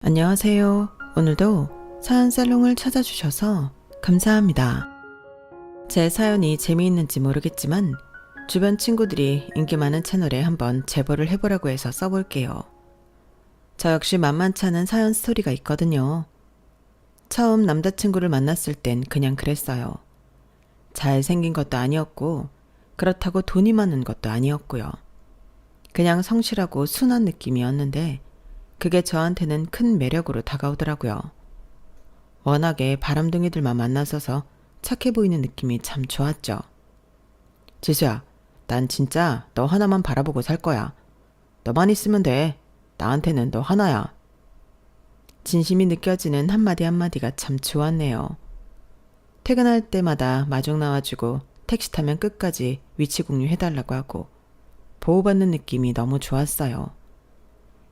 안녕하세요. 오늘도 사연 살롱을 찾아주셔서 감사합니다. 제 사연이 재미있는지 모르겠지만 주변 친구들이 인기 많은 채널에 한번 제보를 해보라고 해서 써볼게요. 저 역시 만만치 않은 사연 스토리가 있거든요. 처음 남자친구를 만났을 땐 그냥 그랬어요. 잘생긴 것도 아니었고 그렇다고 돈이 많은 것도 아니었고요. 그냥 성실하고 순한 느낌이었는데 그게 저한테는 큰 매력으로 다가오더라고요. 워낙에 바람둥이들만 만나서서 착해 보이는 느낌이 참 좋았죠. 지수야, 난 진짜 너 하나만 바라보고 살 거야. 너만 있으면 돼. 나한테는 너 하나야. 진심이 느껴지는 한마디 한마디가 참 좋았네요. 퇴근할 때마다 마중 나와주고 택시 타면 끝까지 위치 공유해달라고 하고 보호받는 느낌이 너무 좋았어요.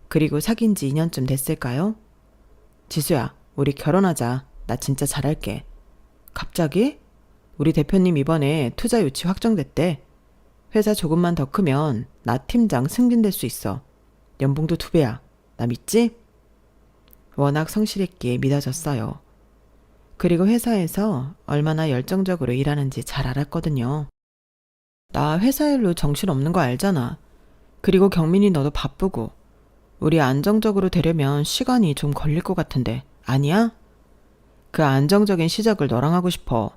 그리고 사귄 지 2년쯤 됐을까요? 지수야, 우리 결혼하자. 나 진짜 잘할게. 갑자기? 우리 대표님 이번에 투자 유치 확정됐대. 회사 조금만 더 크면 나 팀장 승진될 수 있어. 연봉도 2배야. 나 믿지? 워낙 성실했기에 믿어졌어요. 그리고 회사에서 얼마나 열정적으로 일하는지 잘 알았거든요. 나 회사 일로 정신없는 거 알잖아. 그리고 경민이 너도 바쁘고 우리 안정적으로 되려면 시간이 좀 걸릴 것 같은데 아니야? 그 안정적인 시작을 너랑 하고 싶어.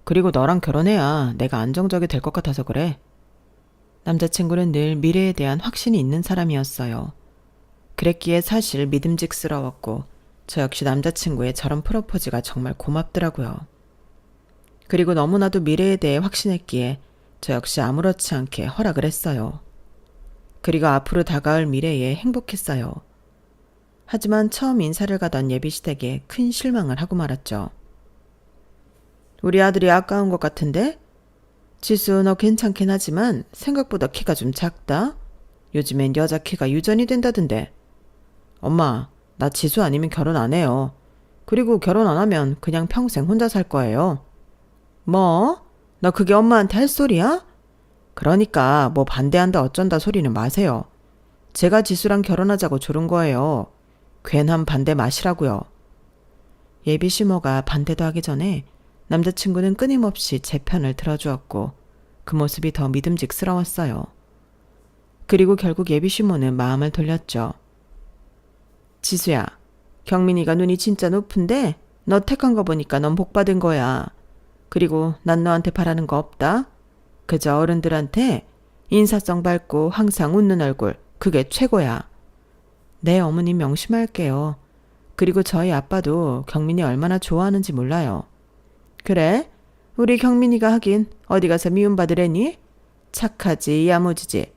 그리고 너랑 결혼해야 내가 안정적이 될 것 같아서 그래. 남자친구는 늘 미래에 대한 확신이 있는 사람이었어요. 그랬기에 사실 믿음직스러웠고 저 역시 남자친구의 저런 프로포즈가 정말 고맙더라고요. 그리고 너무나도 미래에 대해 확신했기에 저 역시 아무렇지 않게 허락을 했어요. 그리고 앞으로 다가올 미래에 행복했어요. 하지만 처음 인사를 가던 예비시댁에 큰 실망을 하고 말았죠. 우리 아들이 아까운 것 같은데? 지수 너 괜찮긴 하지만 생각보다 키가 좀 작다? 요즘엔 여자 키가 유전이 된다던데. 엄마, 나 지수 아니면 결혼 안 해요. 그리고 결혼 안 하면 그냥 평생 혼자 살 거예요. 뭐? 너 그게 엄마한테 할 소리야? 그러니까 뭐 반대한다 어쩐다 소리는 마세요. 제가 지수랑 결혼하자고 조른 거예요. 괜한 반대 마시라고요. 예비 시모가 반대도 하기 전에 남자친구는 끊임없이 제 편을 들어주었고 그 모습이 더 믿음직스러웠어요. 그리고 결국 예비 시모는 마음을 돌렸죠. 지수야, 경민이가 눈이 진짜 높은데 너 택한 거 보니까 넌 복 받은 거야. 그리고 난 너한테 바라는 거 없다. 그저 어른들한테 인사성 밝고 항상 웃는 얼굴, 그게 최고야. 네, 어머님 명심할게요. 그리고 저희 아빠도 경민이 얼마나 좋아하는지 몰라요. 그래? 우리 경민이가 하긴 어디 가서 미움받으래니? 착하지, 야무지지.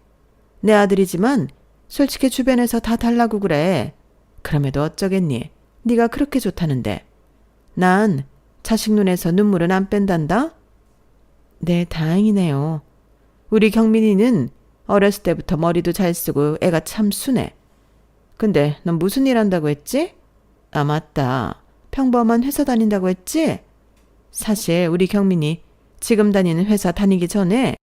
내 아들이지만 솔직히 주변에서 다 달라고 그래. 그럼에도 어쩌겠니? 네가 그렇게 좋다는데. 난 자식 눈에서 눈물은 안 뺀단다? 네, 다행이네요. 우리 경민이는 어렸을 때부터 머리도 잘 쓰고 애가 참 순해. 근데 넌 무슨 일 한다고 했지? 아, 맞다. 평범한 회사 다닌다고 했지? 사실 우리 경민이 지금 다니는 회사 다니기 전에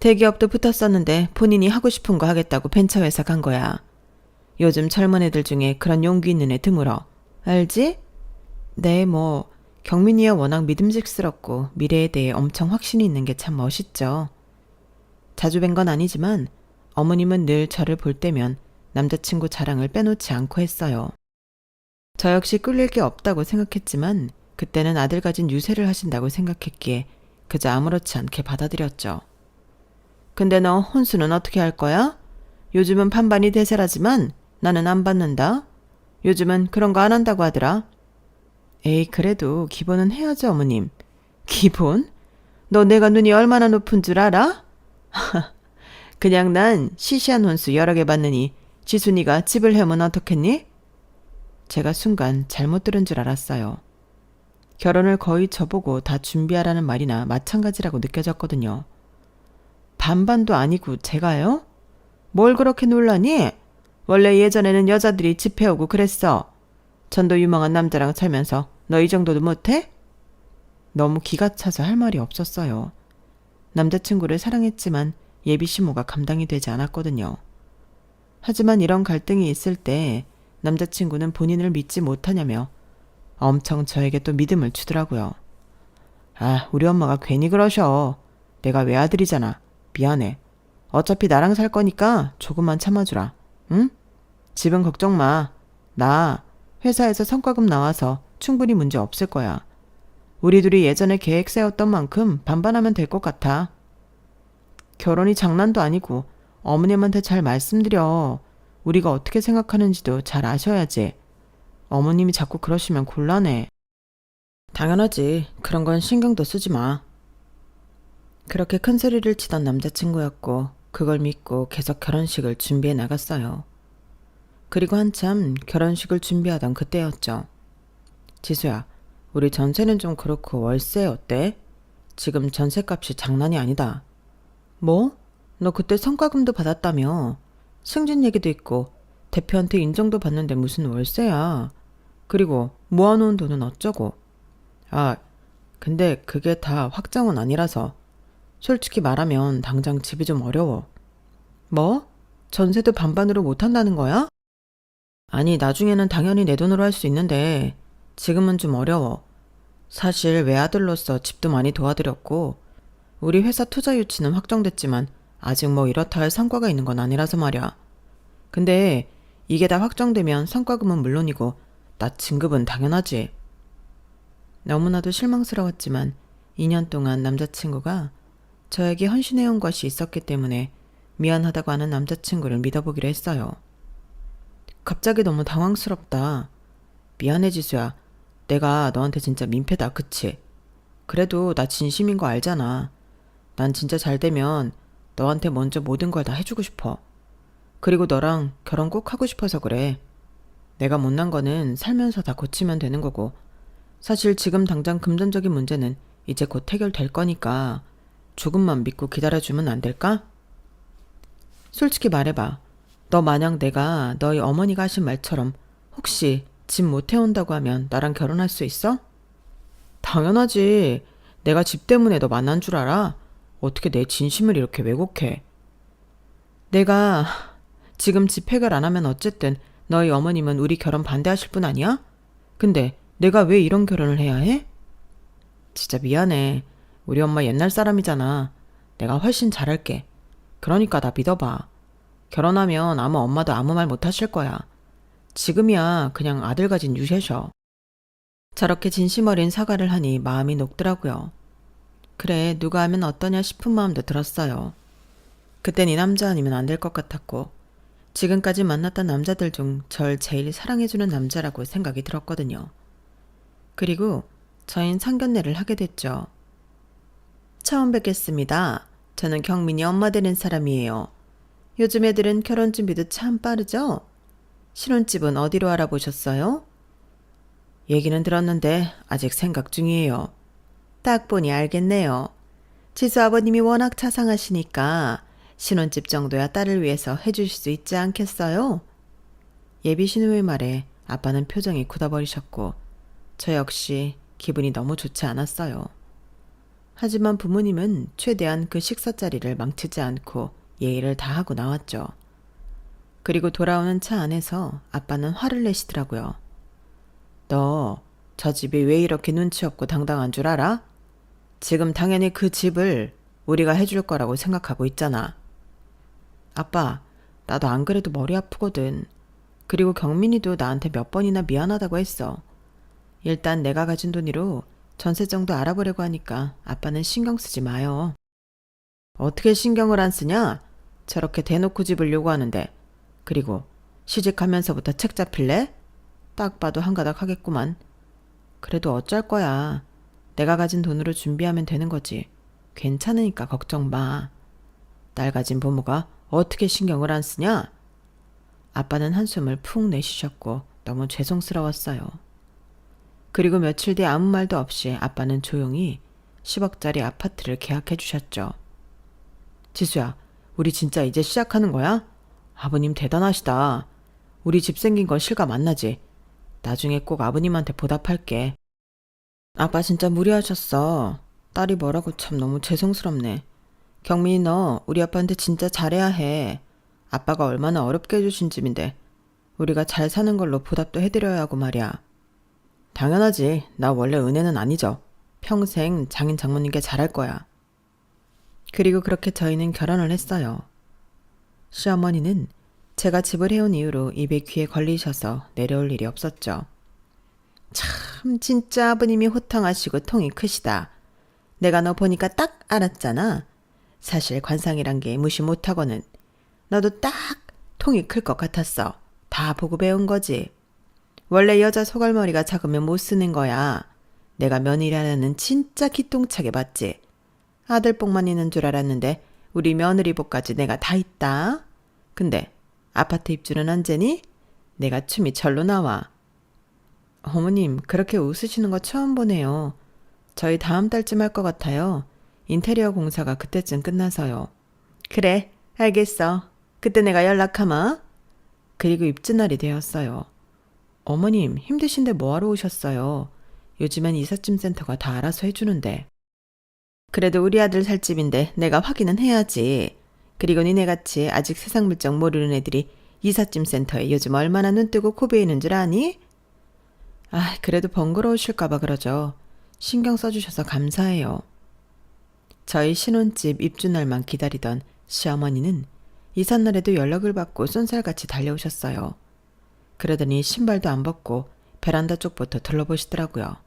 대기업도 붙었었는데 본인이 하고 싶은 거 하겠다고 벤처회사 간 거야. 요즘 젊은 애들 중에 그런 용기 있는 애 드물어. 알지? 네, 뭐 경민이야 워낙 믿음직스럽고 미래에 대해 엄청 확신이 있는 게 참 멋있죠. 자주 뵌 건 아니지만 어머님은 늘 저를 볼 때면 남자친구 자랑을 빼놓지 않고 했어요. 저 역시 꿀릴 게 없다고 생각했지만 그때는 아들 가진 유세를 하신다고 생각했기에 그저 아무렇지 않게 받아들였죠. 근데 너 혼수는 어떻게 할 거야? 요즘은 반반이 대세라지만 나는 안 받는다. 요즘은 그런 거 안 한다고 하더라. 에이, 그래도 기본은 해야죠, 어머님. 기본? 너 내가 눈이 얼마나 높은 줄 알아? 그냥 난 시시한 혼수 여러 개 받느니 지순이가 집을 해면 어떻겠니? 제가 순간 잘못 들은 줄 알았어요. 결혼을 거의 저보고 다 준비하라는 말이나 마찬가지라고 느껴졌거든요. 반반도 아니고 제가요? 뭘 그렇게 놀라니? 원래 예전에는 여자들이 집 해오고 그랬어. 전도 유망한 남자랑 살면서 너 이 정도도 못해? 너무 기가 차서 할 말이 없었어요. 남자친구를 사랑했지만 예비 시모가 감당이 되지 않았거든요. 하지만 이런 갈등이 있을 때 남자친구는 본인을 믿지 못하냐며 엄청 저에게 또 믿음을 주더라고요. 아, 우리 엄마가 괜히 그러셔. 내가 외아들이잖아. 미안해. 어차피 나랑 살 거니까 조금만 참아주라. 응? 집은 걱정 마. 나 회사에서 성과급 나와서 충분히 문제 없을 거야. 우리 둘이 예전에 계획 세웠던 만큼 반반하면 될 것 같아. 결혼이 장난도 아니고 어머님한테 잘 말씀드려. 우리가 어떻게 생각하는지도 잘 아셔야지. 어머님이 자꾸 그러시면 곤란해. 당연하지. 그런 건 신경도 쓰지 마. 그렇게 큰 소리를 치던 남자친구였고 그걸 믿고 계속 결혼식을 준비해 나갔어요. 그리고 한참 결혼식을 준비하던 그때였죠. 지수야, 우리 전세는 좀 그렇고 월세 어때? 지금 전세값이 장난이 아니다. 뭐? 너 그때 성과금도 받았다며. 승진 얘기도 있고 대표한테 인정도 받는데 무슨 월세야. 그리고 모아놓은 돈은 어쩌고. 아, 근데 그게 다 확정은 아니라서. 솔직히 말하면 당장 집이 좀 어려워. 뭐? 전세도 반반으로 못한다는 거야? 아니, 나중에는 당연히 내 돈으로 할 수 있는데 지금은 좀 어려워. 사실 외아들로서 집도 많이 도와드렸고 우리 회사 투자 유치는 확정됐지만 아직 뭐 이렇다 할 성과가 있는 건 아니라서 말이야. 근데 이게 다 확정되면 성과금은 물론이고 나 진급은 당연하지. 너무나도 실망스러웠지만 2년 동안 남자친구가 저에게 헌신해온 것이 있었기 때문에 미안하다고 하는 남자친구를 믿어보기로 했어요. 갑자기 너무 당황스럽다. 미안해 지수야. 내가 너한테 진짜 민폐다, 그치? 그래도 나 진심인 거 알잖아. 난 진짜 잘 되면 너한테 먼저 모든 걸 다 해주고 싶어. 그리고 너랑 결혼 꼭 하고 싶어서 그래. 내가 못난 거는 살면서 다 고치면 되는 거고 사실 지금 당장 금전적인 문제는 이제 곧 해결될 거니까 조금만 믿고 기다려주면 안 될까? 솔직히 말해봐. 너 만약 내가 너희 어머니가 하신 말처럼 혹시 집 못 해온다고 하면 나랑 결혼할 수 있어? 당연하지. 내가 집 때문에 너 만난 줄 알아? 어떻게 내 진심을 이렇게 왜곡해? 내가 지금 집 해결 안 하면 어쨌든 너희 어머님은 우리 결혼 반대하실 분 아니야? 근데 내가 왜 이런 결혼을 해야 해? 진짜 미안해. 우리 엄마 옛날 사람이잖아. 내가 훨씬 잘할게. 그러니까 나 믿어봐. 결혼하면 아마 엄마도 아무 말 못 하실 거야. 지금이야 그냥 아들 가진 유셰셔. 저렇게 진심 어린 사과를 하니 마음이 녹더라고요. 그래, 누가 하면 어떠냐 싶은 마음도 들었어요. 그땐 이 남자 아니면 안 될 것 같았고 지금까지 만났던 남자들 중 절 제일 사랑해주는 남자라고 생각이 들었거든요. 그리고 저흰 상견례를 하게 됐죠. 처음 뵙겠습니다. 저는 경민이 엄마 되는 사람이에요. 요즘 애들은 결혼 준비도 참 빠르죠? 신혼집은 어디로 알아보셨어요? 얘기는 들었는데 아직 생각 중이에요. 딱 보니 알겠네요. 지수 아버님이 워낙 자상하시니까 신혼집 정도야 딸을 위해서 해주실 수 있지 않겠어요? 예비 신우의 말에 아빠는 표정이 굳어버리셨고 저 역시 기분이 너무 좋지 않았어요. 하지만 부모님은 최대한 그 식사 자리를 망치지 않고 예의를 다하고 나왔죠. 그리고 돌아오는 차 안에서 아빠는 화를 내시더라고요. 너 저 집이 왜 이렇게 눈치 없고 당당한 줄 알아? 지금 당연히 그 집을 우리가 해줄 거라고 생각하고 있잖아. 아빠, 나도 안 그래도 머리 아프거든. 그리고 경민이도 나한테 몇 번이나 미안하다고 했어. 일단 내가 가진 돈으로 전세 정도 알아보려고 하니까 아빠는 신경 쓰지 마요. 어떻게 신경을 안 쓰냐? 저렇게 대놓고 집을 요구하는데. 그리고 시집가면서부터 책 잡힐래? 딱 봐도 한가닥 하겠구만. 그래도 어쩔 거야. 내가 가진 돈으로 준비하면 되는 거지. 괜찮으니까 걱정 마. 딸 가진 부모가 어떻게 신경을 안 쓰냐? 아빠는 한숨을 푹 내쉬셨고 너무 죄송스러웠어요. 그리고 며칠 뒤 아무 말도 없이 아빠는 조용히 10억짜리 아파트를 계약해 주셨죠. 지수야, 우리 진짜 이제 시작하는 거야? 아버님 대단하시다. 우리 집 생긴 거 실감 안 나지? 나중에 꼭 아버님한테 보답할게. 아빠 진짜 무리하셨어. 딸이 뭐라고 참 너무 죄송스럽네. 경민이 너 우리 아빠한테 진짜 잘해야 해. 아빠가 얼마나 어렵게 해주신 집인데 우리가 잘 사는 걸로 보답도 해드려야 하고 말이야. 당연하지. 나 원래 은혜는 아니죠. 평생 장인 장모님께 잘할 거야. 그리고 그렇게 저희는 결혼을 했어요. 시어머니는 제가 집을 해온 이후로 입에 귀에 걸리셔서 내려올 일이 없었죠. 참 진짜 아버님이 호탕하시고 통이 크시다. 내가 너 보니까 딱 알았잖아. 사실 관상이란 게 무시 못하고는 너도 딱 통이 클 것 같았어. 다 보고 배운 거지. 원래 여자 소갈머리가 작으면 못 쓰는 거야. 내가 며느리 하나는 진짜 기똥차게 봤지. 아들복만 있는 줄 알았는데 우리 며느리복까지 내가 다 있다. 근데 아파트 입주는 언제니? 내가 춤이 절로 나와. 어머님 그렇게 웃으시는 거 처음 보네요. 저희 다음 달쯤 할 것 같아요. 인테리어 공사가 그때쯤 끝나서요. 그래 알겠어. 그때 내가 연락하마. 그리고 입주날이 되었어요. 어머님 힘드신데 뭐하러 오셨어요? 요즘엔 이삿짐 센터가 다 알아서 해주는데. 그래도 우리 아들 살 집인데 내가 확인은 해야지. 그리고 니네같이 아직 세상 물정 모르는 애들이 이삿짐 센터에 요즘 얼마나 눈뜨고 코베이는 줄 아니? 아, 그래도 번거로우실까봐 그러죠. 신경 써주셔서 감사해요. 저희 신혼집 입주날만 기다리던 시어머니는 이삿날에도 연락을 받고 쏜살같이 달려오셨어요. 그러더니 신발도 안 벗고 베란다 쪽부터 둘러보시더라고요.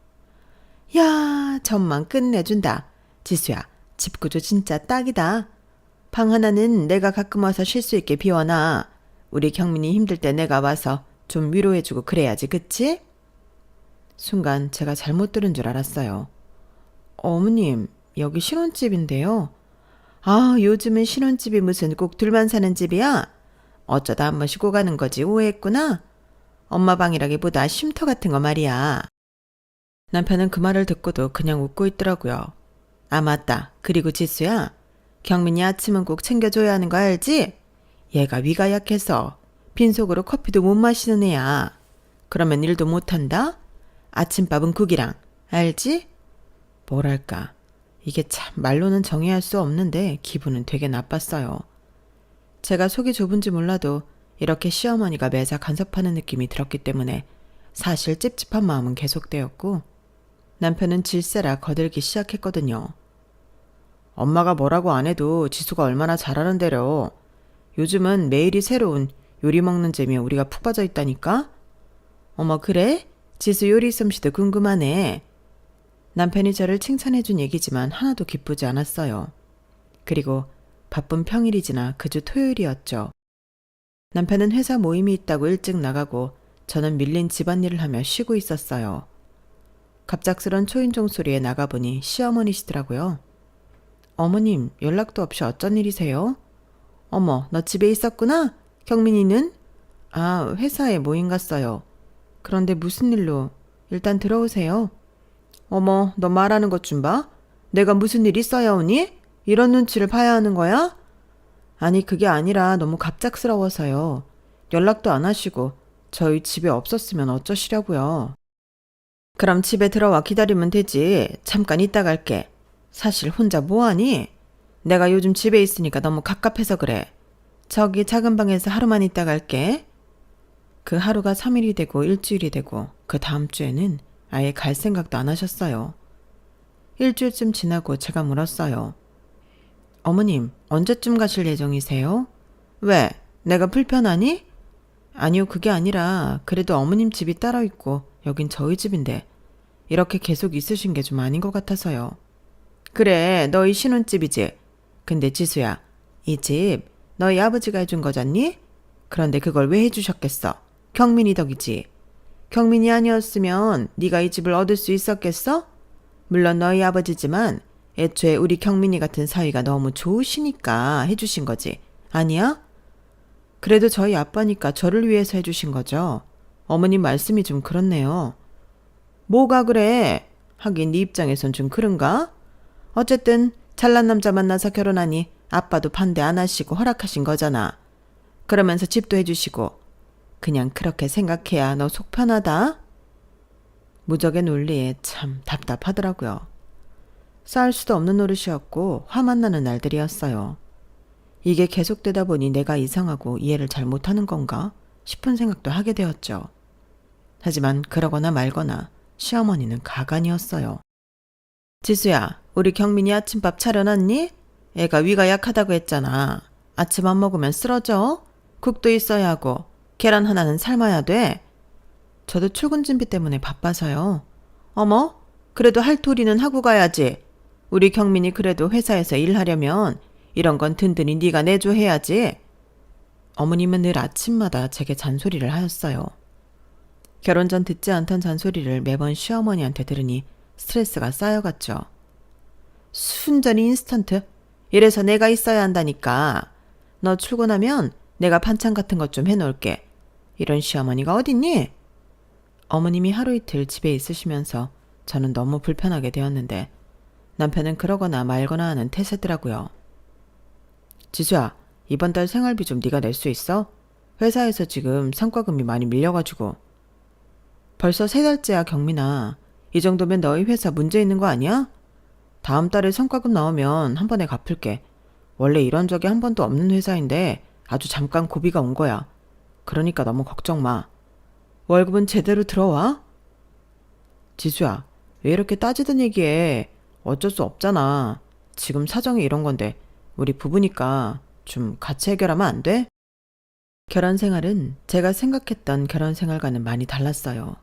야, 전망 끝내준다. 지수야, 집 구조 진짜 딱이다. 방 하나는 내가 가끔 와서 쉴 수 있게 비워놔. 우리 경민이 힘들 때 내가 와서 좀 위로해주고 그래야지, 그치? 순간 제가 잘못 들은 줄 알았어요. 어머님, 여기 신혼집인데요. 아, 요즘은 신혼집이 무슨 꼭 둘만 사는 집이야? 어쩌다 한 번 쉬고 가는 거지 오해했구나. 엄마 방이라기보다 쉼터 같은 거 말이야. 남편은 그 말을 듣고도 그냥 웃고 있더라고요. 아 맞다. 그리고 지수야. 경민이 아침은 꼭 챙겨줘야 하는 거 알지? 얘가 위가 약해서 빈속으로 커피도 못 마시는 애야. 그러면 일도 못한다? 아침밥은 국이랑. 알지? 뭐랄까. 이게 참 말로는 정의할 수 없는데 기분은 되게 나빴어요. 제가 속이 좁은지 몰라도 이렇게 시어머니가 매사 간섭하는 느낌이 들었기 때문에 사실 찝찝한 마음은 계속되었고 남편은 질세라 거들기 시작했거든요. 엄마가 뭐라고 안 해도 지수가 얼마나 잘하는데요. 요즘은 매일이 새로운 요리 먹는 재미에 우리가 푹 빠져 있다니까? 어머 그래? 지수 요리 솜씨도 궁금하네. 남편이 저를 칭찬해준 얘기지만 하나도 기쁘지 않았어요. 그리고 바쁜 평일이 지나 그 주 토요일이었죠. 남편은 회사 모임이 있다고 일찍 나가고 저는 밀린 집안일을 하며 쉬고 있었어요. 갑작스런 초인종 소리에 나가보니 시어머니시더라고요. 어머님, 연락도 없이 어쩐 일이세요? 어머, 너 집에 있었구나? 경민이는? 아, 회사에 모임 갔어요. 그런데 무슨 일로? 일단 들어오세요. 어머, 너 말하는 것 좀 봐. 내가 무슨 일 있어야 오니? 이런 눈치를 봐야 하는 거야? 아니, 그게 아니라 너무 갑작스러워서요. 연락도 안 하시고 저희 집에 없었으면 어쩌시려고요. 그럼 집에 들어와 기다리면 되지. 잠깐 이따 갈게. 사실 혼자 뭐하니? 내가 요즘 집에 있으니까 너무 갑갑해서 그래. 저기 작은 방에서 하루만 있다 갈게. 그 하루가 3일이 되고 일주일이 되고 그 다음 주에는 아예 갈 생각도 안 하셨어요. 일주일쯤 지나고 제가 물었어요. 어머님, 언제쯤 가실 예정이세요? 왜? 내가 불편하니? 아니요, 그게 아니라 그래도 어머님 집이 따로 있고 여긴 저희 집인데 이렇게 계속 있으신 게 좀 아닌 것 같아서요. 그래, 너희 신혼집이지. 근데 지수야, 이 집 너희 아버지가 해준 거잖니? 그런데 그걸 왜 해주셨겠어? 경민이 덕이지. 경민이 아니었으면 네가 이 집을 얻을 수 있었겠어? 물론 너희 아버지지만 애초에 우리 경민이 같은 사위가 너무 좋으시니까 해주신 거지. 아니야? 그래도 저희 아빠니까 저를 위해서 해주신 거죠. 어머님 말씀이 좀 그렇네요. 뭐가 그래? 하긴 네 입장에선 좀 그런가? 어쨌든 잘난 남자 만나서 결혼하니 아빠도 반대 안 하시고 허락하신 거잖아. 그러면서 집도 해주시고. 그냥 그렇게 생각해야 너 속 편하다? 무적의 논리에 참 답답하더라고요. 쌓을 수도 없는 노릇이었고 화만 나는 날들이었어요. 이게 계속되다 보니 내가 이상하고 이해를 잘 못하는 건가? 싶은 생각도 하게 되었죠. 하지만 그러거나 말거나 시어머니는 가관이었어요. 지수야, 우리 경민이 아침밥 차려놨니? 애가 위가 약하다고 했잖아. 아침 안 먹으면 쓰러져? 국도 있어야 하고 계란 하나는 삶아야 돼. 저도 출근 준비 때문에 바빠서요. 어머, 그래도 할 도리는 하고 가야지. 우리 경민이 그래도 회사에서 일하려면 이런 건 든든히 네가 내줘 해야지. 어머님은 늘 아침마다 제게 잔소리를 하였어요. 결혼 전 듣지 않던 잔소리를 매번 시어머니한테 들으니 스트레스가 쌓여갔죠. 순전히 인스턴트. 이래서 내가 있어야 한다니까. 너 출근하면 내가 반찬 같은 것 좀 해놓을게. 이런 시어머니가 어딨니? 어머님이 하루 이틀 집에 있으시면서 저는 너무 불편하게 되었는데 남편은 그러거나 말거나 하는 태세더라고요. 지수야, 이번 달 생활비 좀 네가 낼 수 있어? 회사에서 지금 성과금이 많이 밀려가지고. 벌써 3달째야 경민아. 이 정도면 너희 회사 문제 있는 거 아니야? 다음 달에 성과금 나오면 한 번에 갚을게. 원래 이런 적이 한 번도 없는 회사인데 아주 잠깐 고비가 온 거야. 그러니까 너무 걱정 마. 월급은 제대로 들어와? 지수야, 왜 이렇게 따지던 얘기해. 어쩔 수 없잖아. 지금 사정이 이런 건데 우리 부부니까 좀 같이 해결하면 안 돼? 결혼 생활은 제가 생각했던 결혼 생활과는 많이 달랐어요.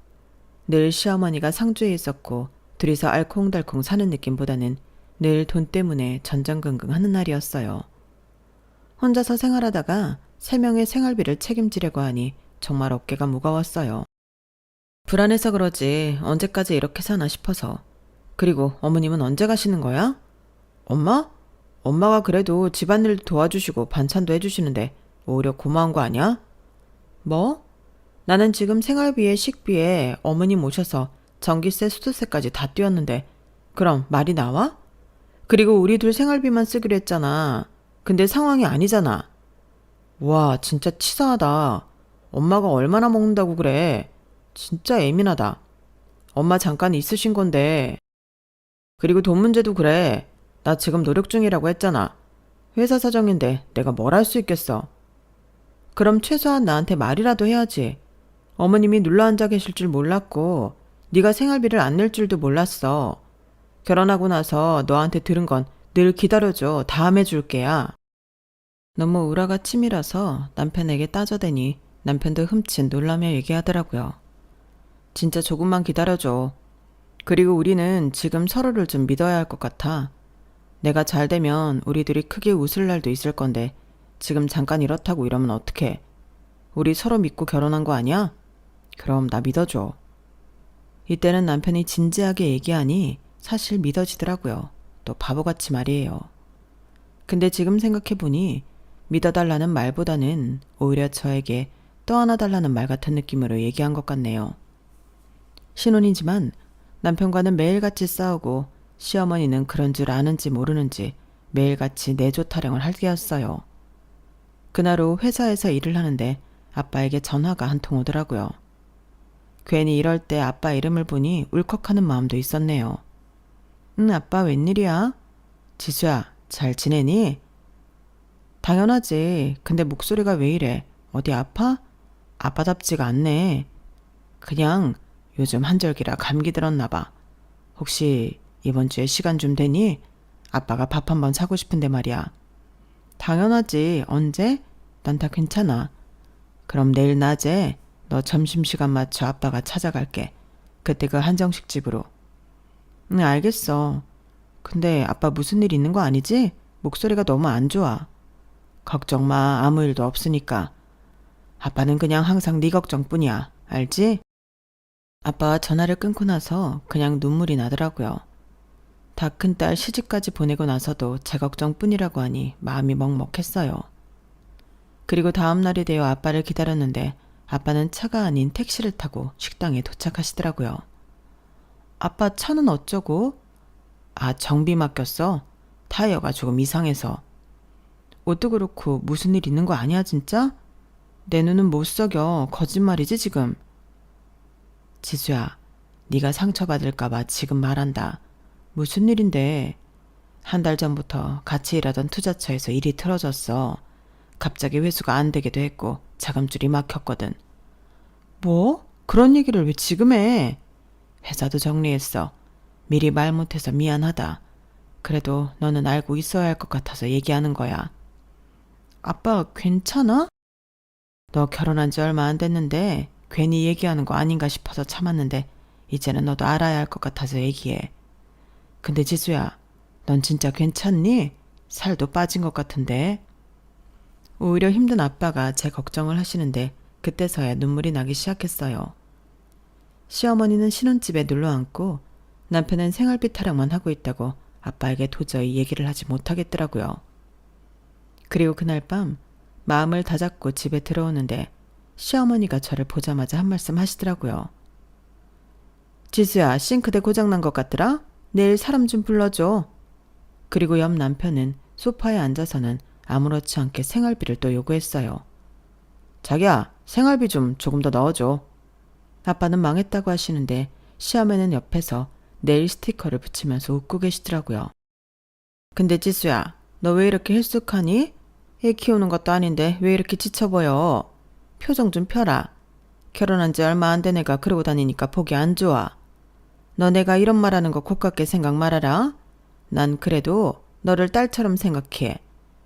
늘 시어머니가 상주에 있었고 둘이서 알콩달콩 사는 느낌보다는 늘 돈 때문에 전전긍긍 하는 날이었어요. 혼자서 생활하다가 3명의 생활비를 책임지려고 하니 정말 어깨가 무거웠어요. 불안해서 그러지 언제까지 이렇게 사나 싶어서. 그리고 어머님은 언제 가시는 거야? 엄마? 엄마가 그래도 집안일도 도와주시고 반찬도 해주시는데 오히려 고마운 거 아니야? 뭐? 나는 지금 생활비에 식비에 어머님 오셔서 전기세, 수도세까지 다 띄웠는데 그럼 말이 나와? 그리고 우리 둘 생활비만 쓰기로 했잖아. 근데 상황이 아니잖아. 와, 진짜 치사하다. 엄마가 얼마나 먹는다고 그래. 진짜 예민하다. 엄마 잠깐 있으신 건데. 그리고 돈 문제도 그래. 나 지금 노력 중이라고 했잖아. 회사 사정인데 내가 뭘 할 수 있겠어. 그럼 최소한 나한테 말이라도 해야지. 어머님이 눌러앉아 계실 줄 몰랐고 네가 생활비를 안 낼 줄도 몰랐어. 결혼하고 나서 너한테 들은 건 늘 기다려줘. 다음에 줄게야. 너무 우라가 치밀어서 남편에게 따져대니 남편도 흠칫 놀라며 얘기하더라고요. 진짜 조금만 기다려줘. 그리고 우리는 지금 서로를 좀 믿어야 할 것 같아. 내가 잘 되면 우리들이 크게 웃을 날도 있을 건데 지금 잠깐 이렇다고 이러면 어떡해. 우리 서로 믿고 결혼한 거 아니야? 그럼 나 믿어줘. 이때는 남편이 진지하게 얘기하니 사실 믿어지더라고요. 또 바보같이 말이에요. 근데 지금 생각해보니 믿어달라는 말보다는 오히려 저에게 떠안아달라는 말 같은 느낌으로 얘기한 것 같네요. 신혼이지만 남편과는 매일같이 싸우고 시어머니는 그런 줄 아는지 모르는지 매일같이 내조 타령을 하게였어요. 그날 오후 회사에서 일을 하는데 아빠에게 전화가 한 통 오더라고요. 괜히 이럴 때 아빠 이름을 보니 울컥하는 마음도 있었네요. 응, 아빠 웬일이야? 지수야, 잘 지내니? 당연하지. 근데 목소리가 왜 이래? 어디 아파? 아빠답지가 않네. 그냥 요즘 한절기라 감기 들었나 봐. 혹시 이번 주에 시간 좀 되니? 아빠가 밥 한번 사고 싶은데 말이야. 당연하지. 언제? 난 다 괜찮아. 그럼 내일 낮에 너 점심시간 맞춰 아빠가 찾아갈게. 그때 그 한정식 집으로. 응, 알겠어. 근데 아빠 무슨 일 있는 거 아니지? 목소리가 너무 안 좋아. 걱정 마. 아무 일도 없으니까. 아빠는 그냥 항상 네 걱정뿐이야. 알지? 아빠와 전화를 끊고 나서 그냥 눈물이 나더라고요. 다 큰 딸 시집까지 보내고 나서도 제 걱정뿐이라고 하니 마음이 먹먹했어요. 그리고 다음 날이 되어 아빠를 기다렸는데 아빠는 차가 아닌 택시를 타고 식당에 도착하시더라고요. 아빠 차는 어쩌고? 아, 정비 맡겼어. 타이어가 조금 이상해서. 옷도 그렇고 무슨 일 있는 거 아니야 진짜? 내 눈은 못 속여. 거짓말이지 지금. 지수야, 네가 상처받을까 봐 지금 말한다. 무슨 일인데? 한 달 전부터 같이 일하던 투자처에서 일이 틀어졌어. 갑자기 회수가 안 되기도 했고 자금줄이 막혔거든. 뭐? 그런 얘기를 왜 지금 해? 회사도 정리했어. 미리 말 못해서 미안하다. 그래도 너는 알고 있어야 할 것 같아서 얘기하는 거야. 아빠 괜찮아? 너 결혼한 지 얼마 안 됐는데 괜히 얘기하는 거 아닌가 싶어서 참았는데 이제는 너도 알아야 할 것 같아서 얘기해. 근데 지수야, 넌 진짜 괜찮니? 살도 빠진 것 같은데. 오히려 힘든 아빠가 제 걱정을 하시는데 그때서야 눈물이 나기 시작했어요. 시어머니는 신혼집에 눌러앉고 남편은 생활비 타령만 하고 있다고 아빠에게 도저히 얘기를 하지 못하겠더라고요. 그리고 그날 밤 마음을 다잡고 집에 들어오는데 시어머니가 저를 보자마자 한 말씀 하시더라고요. 지수야, 싱크대 고장난 것 같더라? 내일 사람 좀 불러줘. 그리고 옆 남편은 소파에 앉아서는 아무렇지 않게 생활비를 또 요구했어요. 자기야, 생활비 좀 조금 더 넣어줘. 아빠는 망했다고 하시는데 시어머니는 옆에서 네일 스티커를 붙이면서 웃고 계시더라고요. 근데 지수야, 너 왜 이렇게 헬쑥하니? 애 키우는 것도 아닌데 왜 이렇게 지쳐 보여? 표정 좀 펴라. 결혼한 지 얼마 안 된 애가 그러고 다니니까 보기 안 좋아. 너 내가 이런 말하는 거 곱깝게 생각 말아라. 난 그래도 너를 딸처럼 생각해.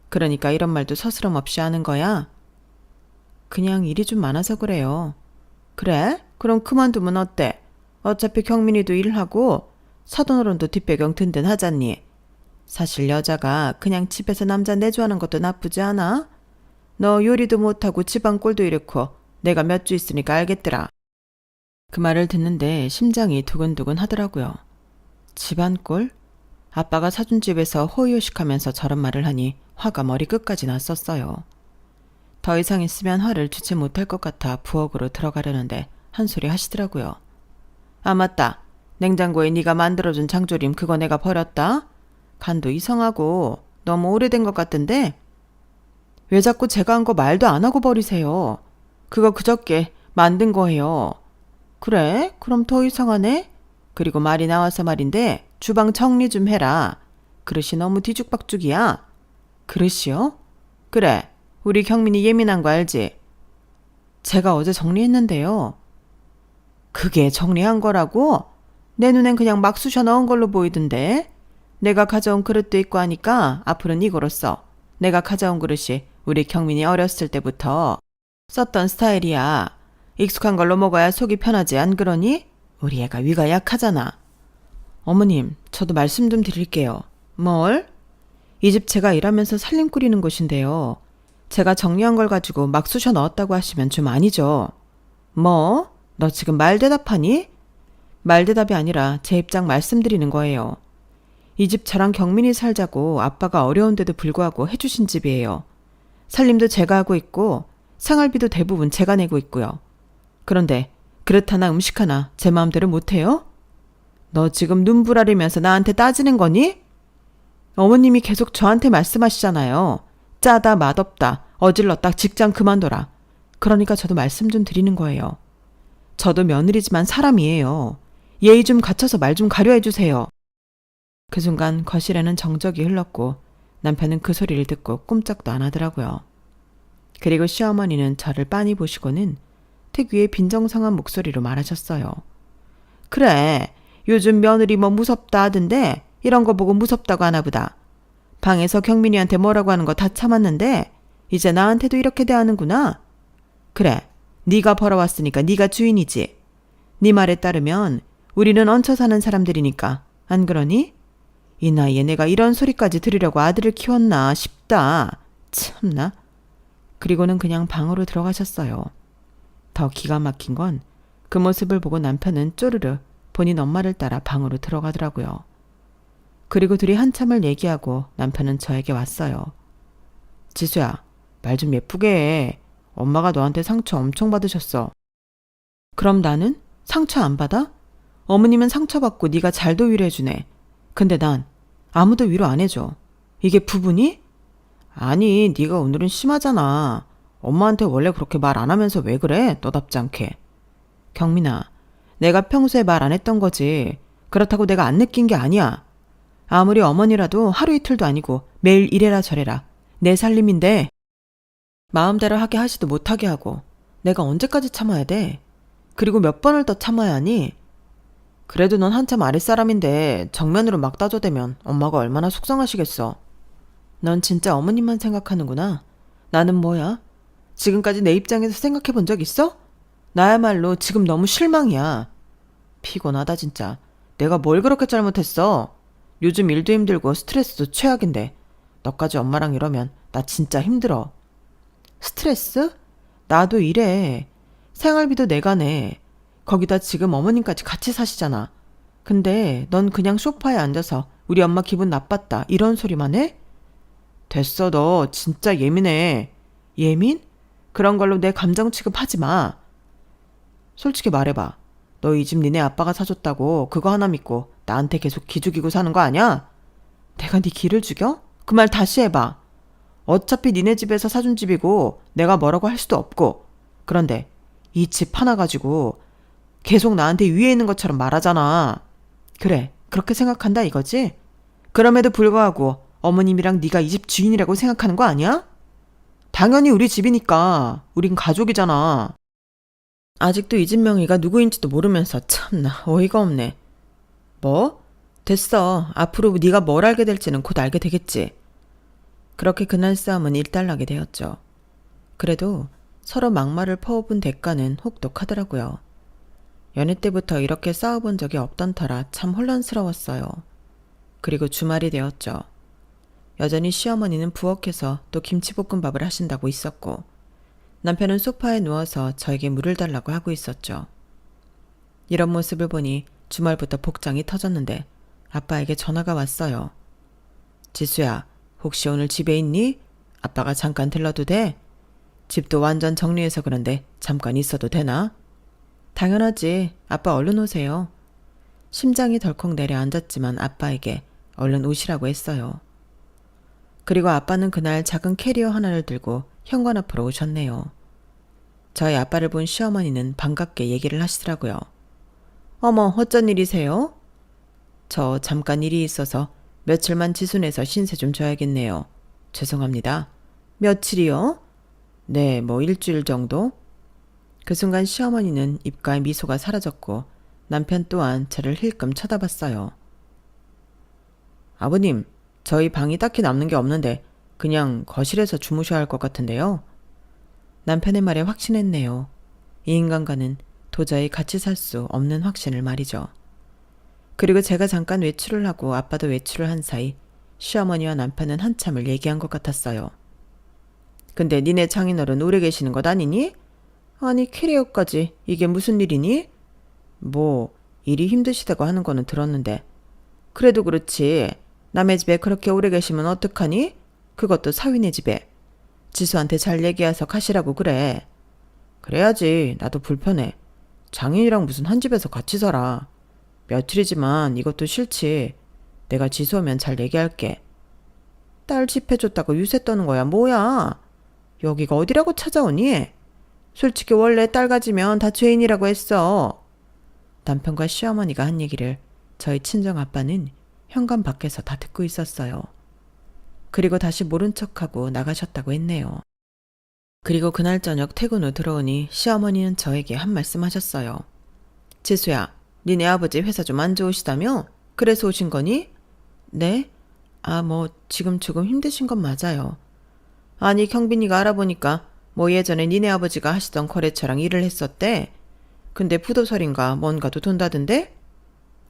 그러니까 이런 말도 서스럼 없이 하는 거야. 그냥 일이 좀 많아서 그래요. 그래? 그럼 그만두면 어때? 어차피 경민이도 일하고 사돈어른도 뒷배경 든든하잖니. 사실 여자가 그냥 집에서 남자 내조하는 것도 나쁘지 않아? 너 요리도 못하고 집안 꼴도 이렇고 내가 몇 주 있으니까 알겠더라. 그 말을 듣는데 심장이 두근두근 하더라고요. 집안 꼴? 아빠가 사준 집에서 호의호식하면서 저런 말을 하니 화가 머리 끝까지 났었어요. 더 이상 있으면 화를 주지 못할 것 같아 부엌으로 들어가려는데 한 소리 하시더라고요. 아 맞다. 냉장고에 네가 만들어준 장조림 그거 내가 버렸다. 간도 이상하고 너무 오래된 것 같던데? 왜 자꾸 제가 한 거 말도 안 하고 버리세요. 그거 그저께 만든 거예요. 그래? 그럼 더 이상하네? 그리고 말이 나와서 말인데 주방 정리 좀 해라. 그릇이 너무 뒤죽박죽이야. 그릇이요? 그래. 우리 경민이 예민한 거 알지? 제가 어제 정리했는데요. 그게 정리한 거라고? 내 눈엔 그냥 막 쑤셔 넣은 걸로 보이던데. 내가 가져온 그릇도 있고 하니까 앞으로는 이거로 써. 내가 가져온 그릇이 우리 경민이 어렸을 때부터 썼던 스타일이야. 익숙한 걸로 먹어야 속이 편하지 안 그러니? 우리 애가 위가 약하잖아. 어머님, 저도 말씀 좀 드릴게요. 뭘? 이 집 제가 일하면서 살림 꾸리는 곳인데요. 제가 정리한 걸 가지고 막 쑤셔 넣었다고 하시면 좀 아니죠. 뭐? 너 지금 말대답하니? 말대답이 아니라 제 입장 말씀드리는 거예요. 이 집 저랑 경민이 살자고 아빠가 어려운데도 불구하고 해주신 집이에요. 살림도 제가 하고 있고 생활비도 대부분 제가 내고 있고요. 그런데 그릇 하나 음식 하나 제 마음대로 못해요? 너 지금 눈부라리면서 나한테 따지는 거니? 어머님이 계속 저한테 말씀하시잖아요. 짜다 맛없다 어질렀다 직장 그만둬라. 그러니까 저도 말씀 좀 드리는 거예요. 저도 며느리지만 사람이에요. 예의 좀 갖춰서 말 좀 가려 해주세요. 그 순간 거실에는 정적이 흘렀고 남편은 그 소리를 듣고 꼼짝도 안 하더라고요. 그리고 시어머니는 저를 빤히 보시고는 특유의 빈정상한 목소리로 말하셨어요. 그래, 요즘 며느리 뭐 무섭다 하던데 이런 거 보고 무섭다고 하나 보다. 방에서 경민이한테 뭐라고 하는 거 다 참았는데 이제 나한테도 이렇게 대하는구나. 그래, 네가 벌어왔으니까 네가 주인이지. 네 말에 따르면 우리는 얹혀 사는 사람들이니까 안 그러니? 이 나이에 내가 이런 소리까지 들으려고 아들을 키웠나 싶다. 참나. 그리고는 그냥 방으로 들어가셨어요. 더 기가 막힌 건 그 모습을 보고 남편은 쪼르르 본인 엄마를 따라 방으로 들어가더라고요. 그리고 둘이 한참을 얘기하고 남편은 저에게 왔어요. 지수야, 말 좀 예쁘게 해. 엄마가 너한테 상처 엄청 받으셨어. 그럼 나는? 상처 안 받아? 어머님은 상처받고 네가 잘도 위로해주네. 근데 난 아무도 위로 안 해줘. 이게 부부니? 아니, 네가 오늘은 심하잖아. 엄마한테 원래 그렇게 말 안 하면서 왜 그래? 너답지 않게. 경민아, 내가 평소에 말 안 했던 거지. 그렇다고 내가 안 느낀 게 아니야. 아무리 어머니라도 하루 이틀도 아니고 매일 이래라 저래라. 내 살림인데 마음대로 하게 하지도 못하게 하고 내가 언제까지 참아야 돼? 그리고 몇 번을 더 참아야 하니? 그래도 넌 한참 아랫사람인데 정면으로 막 따져대면 엄마가 얼마나 속상하시겠어. 넌 진짜 어머님만 생각하는구나. 나는 뭐야? 지금까지 내 입장에서 생각해 본 적 있어? 나야말로 지금 너무 실망이야. 피곤하다 진짜. 내가 뭘 그렇게 잘못했어? 요즘 일도 힘들고 스트레스도 최악인데 너까지 엄마랑 이러면 나 진짜 힘들어. 스트레스? 나도 이래. 생활비도 내가 내. 거기다 지금 어머님까지 같이 사시잖아. 근데 넌 그냥 소파에 앉아서 우리 엄마 기분 나빴다 이런 소리만 해? 됐어, 너 진짜 예민해. 예민? 그런 걸로 내 감정 취급하지 마. 솔직히 말해봐. 너 이 집 니네 아빠가 사줬다고 그거 하나 믿고 나한테 계속 기죽이고 사는 거 아니야? 내가 네 기를 죽여? 그 말 다시 해봐. 어차피 니네 집에서 사준 집이고 내가 뭐라고 할 수도 없고. 그런데 이 집 하나 가지고 계속 나한테 위에 있는 것처럼 말하잖아. 그래, 그렇게 생각한다 이거지? 그럼에도 불구하고 어머님이랑 네가 이 집 주인이라고 생각하는 거 아니야? 당연히 우리 집이니까. 우린 가족이잖아. 아직도 이 집 명의가 누구인지도 모르면서 참나 어이가 없네. 뭐? 됐어. 앞으로 네가 뭘 알게 될지는 곧 알게 되겠지. 그렇게 그날 싸움은 일단락이 되었죠. 그래도 서로 막말을 퍼붓은 대가는 혹독하더라고요. 연애 때부터 이렇게 싸워본 적이 없던 터라 참 혼란스러웠어요. 그리고 주말이 되었죠. 여전히 시어머니는 부엌에서 또 김치볶음밥을 하신다고 있었고 남편은 소파에 누워서 저에게 물을 달라고 하고 있었죠. 이런 모습을 보니 주말부터 복장이 터졌는데 아빠에게 전화가 왔어요. 지수야, 혹시 오늘 집에 있니? 아빠가 잠깐 들러도 돼? 집도 완전 정리해서 그런데 잠깐 있어도 되나? 당연하지. 아빠 얼른 오세요. 심장이 덜컥 내려앉았지만 아빠에게 얼른 오시라고 했어요. 그리고 아빠는 그날 작은 캐리어 하나를 들고 현관 앞으로 오셨네요. 저희 아빠를 본 시어머니는 반갑게 얘기를 하시더라고요. 어머, 어쩐 일이세요? 저 잠깐 일이 있어서 며칠만 지순해서 신세 좀 져야겠네요. 죄송합니다. 며칠이요? 네, 뭐 일주일 정도? 그 순간 시어머니는 입가에 미소가 사라졌고 남편 또한 저를 힐끔 쳐다봤어요. 아버님, 저희 방이 딱히 남는 게 없는데 그냥 거실에서 주무셔야 할 것 같은데요. 남편의 말에 확신했네요. 이 인간과는 도저히 같이 살 수 없는 확신을 말이죠. 그리고 제가 잠깐 외출을 하고 아빠도 외출을 한 사이 시어머니와 남편은 한참을 얘기한 것 같았어요. 근데 니네 장인어른 오래 계시는 것 아니니? 아니 캐리어까지 이게 무슨 일이니? 뭐 일이 힘드시다고 하는 거는 들었는데 그래도 그렇지 남의 집에 그렇게 오래 계시면 어떡하니? 그것도 사위네 집에. 지수한테 잘 얘기해서 가시라고 그래. 그래야지. 나도 불편해. 장인이랑 무슨 한 집에서 같이 살아. 며칠이지만 이것도 싫지. 내가 지수 오면 잘 얘기할게. 딸 집 해줬다고 유세 떠는 거야 뭐야. 여기가 어디라고 찾아오니? 솔직히 원래 딸 가지면 다 죄인이라고 했어. 남편과 시어머니가 한 얘기를 저희 친정아빠는 현관 밖에서 다 듣고 있었어요. 그리고 다시 모른 척하고 나가셨다고 했네요. 그리고 그날 저녁 퇴근 후 들어오니 시어머니는 저에게 한 말씀 하셨어요. 지수야, 니네 아버지 회사 좀 안 좋으시다며? 그래서 오신 거니? 네? 뭐 지금 조금 힘드신 건 맞아요. 아니 경빈이가 알아보니까 뭐 예전에 니네 아버지가 하시던 거래처랑 일을 했었대. 근데 부도설인가 뭔가도 돈다던데?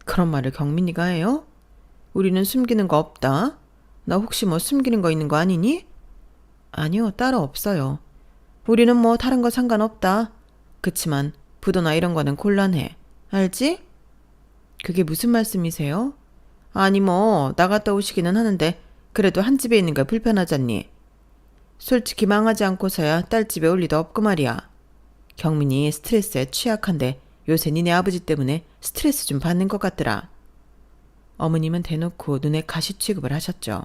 그런 말을 경민이가 해요? 우리는 숨기는 거 없다. 나 혹시 뭐 숨기는 거 있는 거 아니니? 아니요, 따로 없어요. 우리는 뭐 다른 거 상관없다. 그치만 부도나 이런 거는 곤란해. 알지? 그게 무슨 말씀이세요? 아니 뭐 나갔다 오시기는 하는데 그래도 한 집에 있는 게 불편하잖니. 솔직히 망하지 않고서야 딸 집에 올 리도 없고 말이야. 경민이 스트레스에 취약한데 요새 니네 아버지 때문에 스트레스 좀 받는 것 같더라. 어머님은 대놓고 눈에 가시 취급을 하셨죠.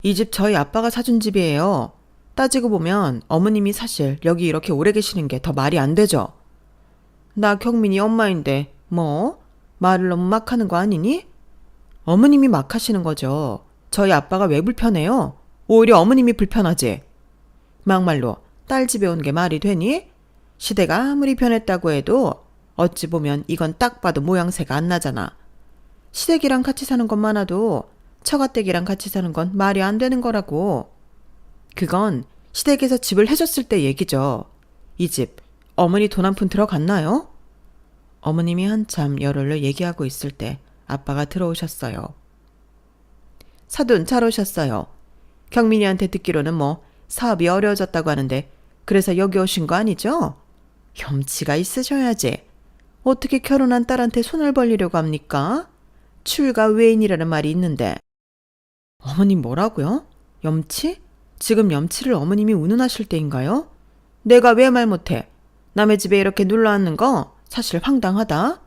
이 집 저희 아빠가 사준 집이에요. 따지고 보면 어머님이 사실 여기 이렇게 오래 계시는 게 더 말이 안 되죠. 나 경민이 엄마인데 뭐? 말을 너무 막 하는 거 아니니? 어머님이 막 하시는 거죠. 저희 아빠가 왜 불편해요? 오히려 어머님이 불편하지. 막말로 딸 집에 온 게 말이 되니? 시대가 아무리 변했다고 해도 어찌 보면 이건 딱 봐도 모양새가 안 나잖아. 시댁이랑 같이 사는 것 많아도 처가댁이랑 같이 사는 건 말이 안 되는 거라고. 그건 시댁에서 집을 해줬을 때 얘기죠. 이 집 어머니 돈 한 푼 들어갔나요? 어머님이 한참 열흘을 얘기하고 있을 때 아빠가 들어오셨어요. 사돈 잘 오셨어요. 경민이한테 듣기로는 뭐 사업이 어려워졌다고 하는데 그래서 여기 오신 거 아니죠? 염치가 있으셔야지. 어떻게 결혼한 딸한테 손을 벌리려고 합니까? 출가 외인이라는 말이 있는데. 어머님 뭐라고요? 염치? 지금 염치를 어머님이 운운하실 때인가요? 내가 왜 말 못해? 남의 집에 이렇게 눌러앉는 거 사실 황당하다.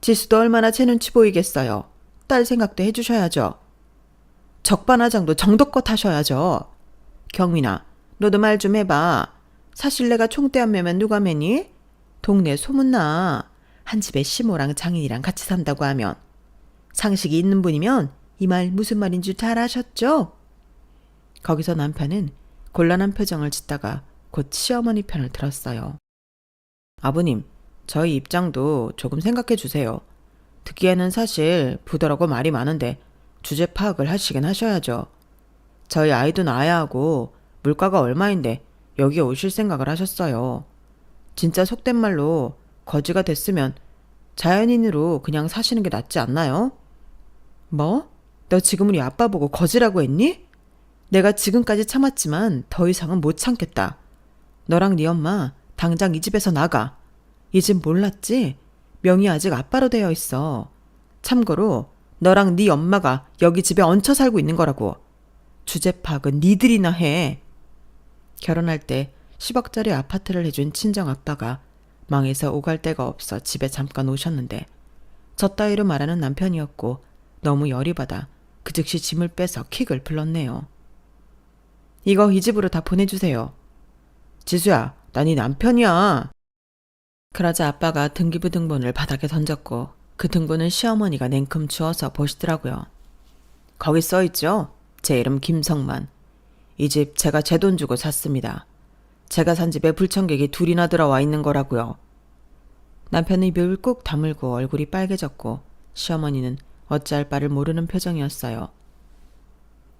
지수도 얼마나 제 눈치 보이겠어요. 딸 생각도 해주셔야죠. 적반하장도 정도껏 하셔야죠. 경민아, 너도 말 좀 해봐. 사실 내가 총대 안 매면 누가 매니? 동네 소문나. 한 집에 시모랑 장인이랑 같이 산다고 하면. 상식이 있는 분이면 이 말 무슨 말인 줄 잘 아셨죠? 거기서 남편은 곤란한 표정을 짓다가 곧 시어머니 편을 들었어요. 아버님, 저희 입장도 조금 생각해 주세요. 듣기에는 사실 부더라고 말이 많은데 주제 파악을 하시긴 하셔야죠. 저희 아이도 낳아야 하고 물가가 얼마인데 여기에 오실 생각을 하셨어요. 진짜 속된 말로 거지가 됐으면 자연인으로 그냥 사시는 게 낫지 않나요? 뭐? 너 지금 우리 아빠 보고 거지라고 했니? 내가 지금까지 참았지만 더 이상은 못 참겠다. 너랑 네 엄마 당장 이 집에서 나가. 이 집 몰랐지? 명이 아직 아빠로 되어 있어. 참고로 너랑 네 엄마가 여기 집에 얹혀 살고 있는 거라고. 주제 파악은 니들이나 해. 결혼할 때 10억짜리 아파트를 해준 친정아빠가 망해서 오갈 데가 없어 집에 잠깐 오셨는데 저 따위로 말하는 남편이었고 너무 열이 받아 그 즉시 짐을 빼서 킥을 불렀네요. 이거 이 집으로 다 보내주세요. 지수야, 나 네 남편이야. 그러자 아빠가 등기부 등본을 바닥에 던졌고 그 등본은 시어머니가 냉큼 주워서 보시더라고요. 거기 써있죠? 제 이름 김성만. 이 집 제가 제 돈 주고 샀습니다. 제가 산 집에 불청객이 둘이나 들어와 있는 거라고요. 남편은 입을 꾹 다물고 얼굴이 빨개졌고 시어머니는 어찌할 바를 모르는 표정이었어요.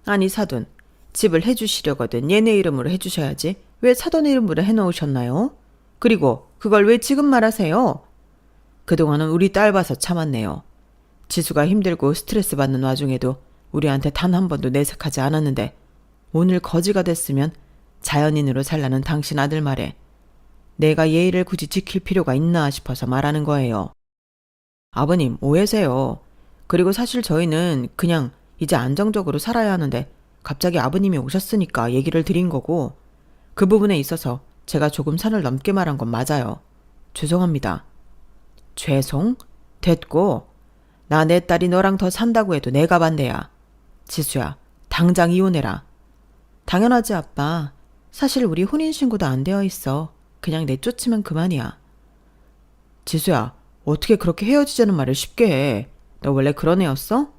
아니 사돈, 집을 해주시려거든 얘네 이름으로 해주셔야지 왜 사돈 이름으로 해놓으셨나요? 그리고 그걸 왜 지금 말하세요? 그동안은 우리 딸 봐서 참았네요. 지수가 힘들고 스트레스 받는 와중에도 우리한테 단 한 번도 내색하지 않았는데 오늘 거지가 됐으면 자연인으로 살라는 당신 아들 말에 내가 예의를 굳이 지킬 필요가 있나 싶어서 말하는 거예요. 아버님 오해세요. 그리고 사실 저희는 그냥 이제 안정적으로 살아야 하는데 갑자기 아버님이 오셨으니까 얘기를 드린 거고 그 부분에 있어서 제가 조금 선을 넘게 말한 건 맞아요. 죄송합니다. 죄송? 됐고 나 내 딸이 너랑 더 산다고 해도 내가 반대야. 지수야 당장 이혼해라. 당연하지 아빠. 사실 우리 혼인신고도 안 되어 있어. 그냥 내쫓으면 그만이야. 지수야 어떻게 그렇게 헤어지자는 말을 쉽게 해. 너 원래 그런 애였어?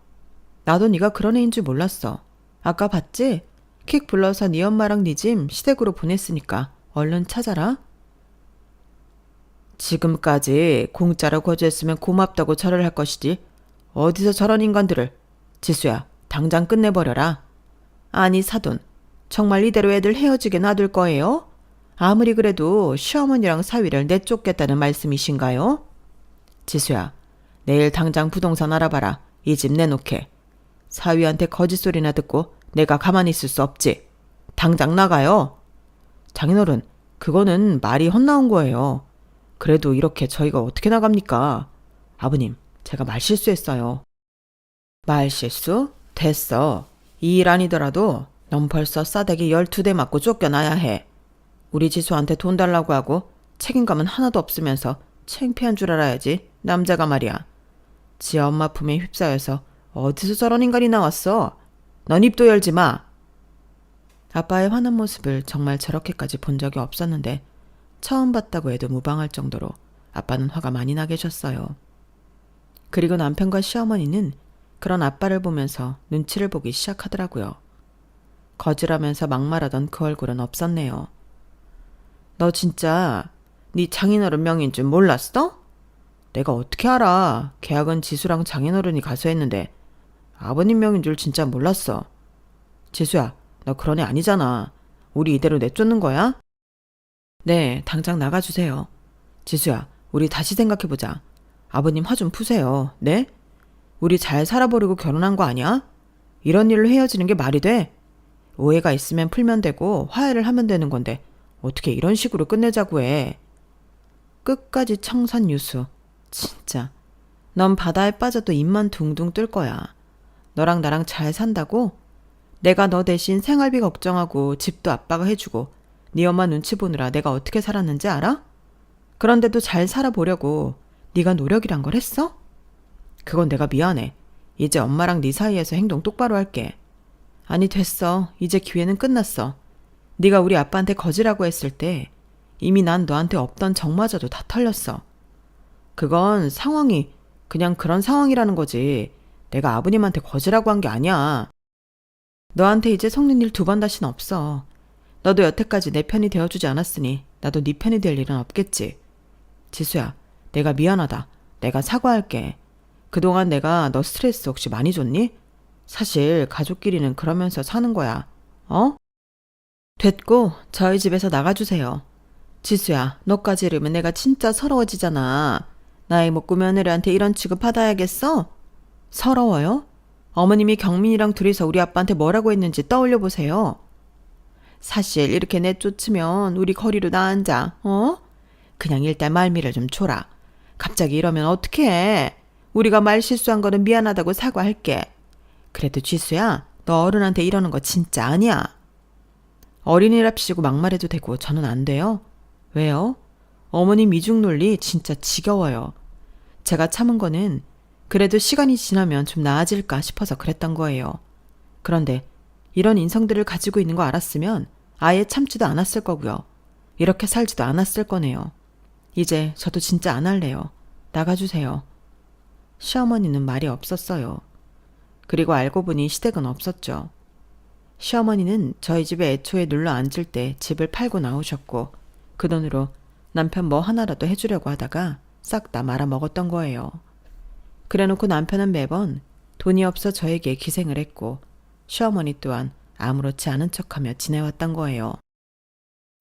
나도 네가 그런 애인 줄 몰랐어. 아까 봤지? 킥 불러서 네 엄마랑 네 짐 시댁으로 보냈으니까 얼른 찾아라. 지금까지 공짜로 거주했으면 고맙다고 절을 할 것이지 어디서 저런 인간들을. 지수야 당장 끝내버려라. 아니 사돈 정말 이대로 애들 헤어지게 놔둘 거예요? 아무리 그래도 시어머니랑 사위를 내쫓겠다는 말씀이신가요? 지수야 내일 당장 부동산 알아봐라. 이 집 내놓게. 사위한테 거짓소리나 듣고 내가 가만히 있을 수 없지. 당장 나가요. 장인어른 그거는 말이 헛나온 거예요. 그래도 이렇게 저희가 어떻게 나갑니까? 아버님 제가 말실수했어요. 말실수? 됐어. 이 일 아니더라도 넌 벌써 싸대기 12대 맞고 쫓겨나야 해. 우리 지수한테 돈 달라고 하고 책임감은 하나도 없으면서 창피한 줄 알아야지. 남자가 말이야. 지 엄마 품에 휩싸여서 어디서 저런 인간이 나왔어? 넌 입도 열지 마. 아빠의 화난 모습을 정말 저렇게까지 본 적이 없었는데 처음 봤다고 해도 무방할 정도로 아빠는 화가 많이 나 계셨어요. 그리고 남편과 시어머니는 그런 아빠를 보면서 눈치를 보기 시작하더라고요. 거질하면서 막말하던 그 얼굴은 없었네요. 너 진짜 네 장인어른 명인 줄 몰랐어? 내가 어떻게 알아. 계약은 지수랑 장인어른이 가서 했는데 아버님 명인 줄 진짜 몰랐어. 지수야, 너 그런 애 아니잖아. 우리 이대로 내쫓는 거야? 네, 당장 나가주세요. 지수야, 우리 다시 생각해보자. 아버님 화 좀 푸세요. 네? 우리 잘 살아보려고 결혼한 거 아니야? 이런 일로 헤어지는 게 말이 돼? 오해가 있으면 풀면 되고 화해를 하면 되는 건데 어떻게 이런 식으로 끝내자고 해. 끝까지 청산유수. 진짜. 넌 바다에 빠져도 입만 둥둥 뜰 거야. 너랑 나랑 잘 산다고? 내가 너 대신 생활비 걱정하고 집도 아빠가 해주고 네 엄마 눈치 보느라 내가 어떻게 살았는지 알아? 그런데도 잘 살아보려고 네가 노력이란 걸 했어? 그건 내가 미안해. 이제 엄마랑 네 사이에서 행동 똑바로 할게. 아니 됐어. 이제 기회는 끝났어. 네가 우리 아빠한테 거지라고 했을 때 이미 난 너한테 없던 정마저도 다 털렸어. 그건 상황이 그냥 그런 상황이라는 거지. 내가 아버님한테 거지라고 한 게 아니야. 너한테 이제 속는 일 2번 다시는 없어. 너도 여태까지 내 편이 되어주지 않았으니 나도 네 편이 될 일은 없겠지. 지수야, 내가 미안하다. 내가 사과할게. 그동안 내가 너 스트레스 혹시 많이 줬니? 사실 가족끼리는 그러면서 사는 거야. 어? 됐고 저희 집에서 나가주세요. 지수야, 너까지 이러면 내가 진짜 서러워지잖아. 나이 먹고 며느리한테 이런 취급 받아야겠어? 서러워요? 어머님이 경민이랑 둘이서 우리 아빠한테 뭐라고 했는지 떠올려 보세요. 사실 이렇게 내쫓으면 우리 거리로 나앉아. 어? 그냥 일단 말미를 좀 줘라. 갑자기 이러면 어떡해. 우리가 말 실수한 거는 미안하다고 사과할게. 그래도 지수야, 너 어른한테 이러는 거 진짜 아니야. 어린이랍시고 막말해도 되고 저는 안 돼요. 왜요? 어머님 이중 논리 진짜 지겨워요. 제가 참은 거는 그래도 시간이 지나면 좀 나아질까 싶어서 그랬던 거예요. 그런데 이런 인성들을 가지고 있는 거 알았으면 아예 참지도 않았을 거고요. 이렇게 살지도 않았을 거네요. 이제 저도 진짜 안 할래요. 나가주세요. 시어머니는 말이 없었어요. 그리고 알고 보니 시댁은 없었죠. 시어머니는 저희 집에 애초에 눌러 앉을 때 집을 팔고 나오셨고 그 돈으로 남편 뭐 하나라도 해주려고 하다가 싹 다 말아먹었던 거예요. 그래놓고 남편은 매번 돈이 없어 저에게 기생을 했고 시어머니 또한 아무렇지 않은 척하며 지내왔던 거예요.